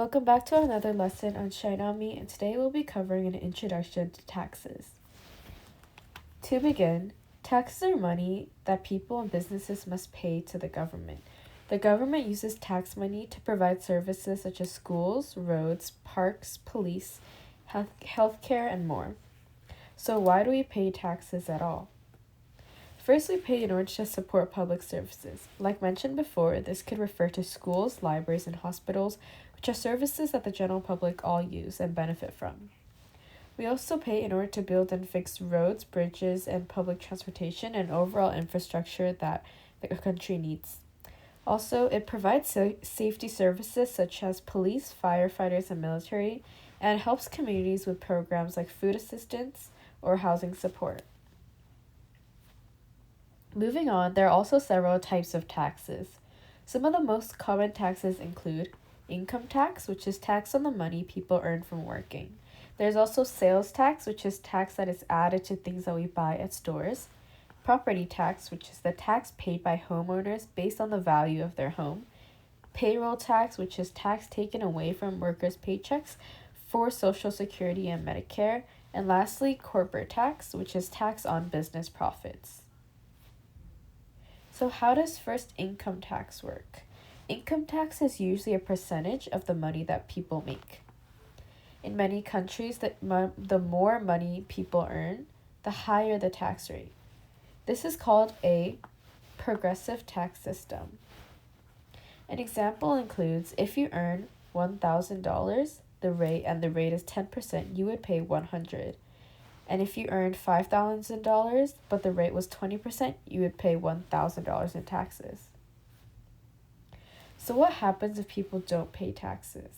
Welcome back to another lesson on Shine On Me, and today we'll be covering an introduction to taxes. To begin, taxes are money that people and businesses must pay to the government. The government uses tax money to provide services such as schools, roads, parks, police, healthcare, and more. So why do we pay taxes at all? First, we pay in order to support public services. Like mentioned before, this could refer to schools, libraries, and hospitals, which are services that the general public all use and benefit from. We also pay in order to build and fix roads, bridges, and public transportation and overall infrastructure that the country needs. Also, it provides safety services such as police, firefighters, and military, and helps communities with programs like food assistance or housing support. Moving on, there are also several types of taxes. Some of the most common taxes include income tax, which is tax on the money people earn from working. There's also sales tax, which is tax that is added to things that we buy at stores. Property tax, which is the tax paid by homeowners based on the value of their home. Payroll tax, which is tax taken away from workers' paychecks for Social Security and Medicare. And lastly, corporate tax, which is tax on business profits. So how does first income tax work? Income tax is usually a percentage of the money that people make. In many countries, the more money people earn, the higher the tax rate. This is called a progressive tax system. An example includes if you earn $1,000, the rate is 10%, you would pay $100. And if you earned $5,000, but the rate was 20%, you would pay $1,000 in taxes. So what happens if people don't pay taxes?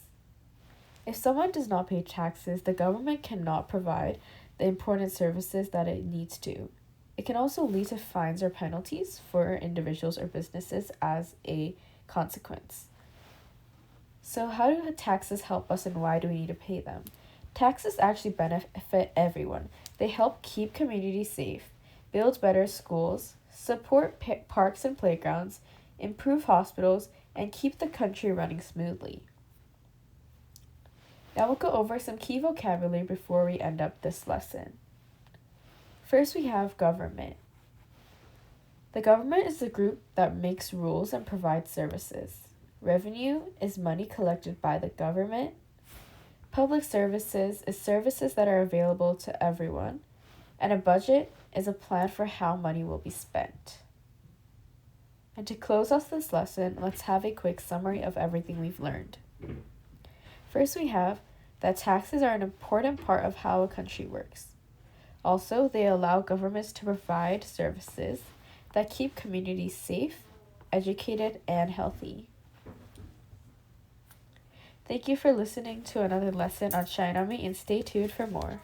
If someone does not pay taxes, the government cannot provide the important services that it needs to. It can also lead to fines or penalties for individuals or businesses as a consequence. So how do taxes help us and why do we need to pay them? Taxes actually benefit everyone. They help keep communities safe, build better schools, support parks and playgrounds, improve hospitals, and keep the country running smoothly. Now we'll go over some key vocabulary before we end up this lesson. First, we have government. The government is the group that makes rules and provides services. Revenue is money collected by the government. Public services is services that are available to everyone, and a budget is a plan for how money will be spent. And to close off this lesson, let's have a quick summary of everything we've learned. First, we have that taxes are an important part of how a country works. Also, they allow governments to provide services that keep communities safe, educated, and healthy. Thank you for listening to another lesson on Shine On Me, and stay tuned for more.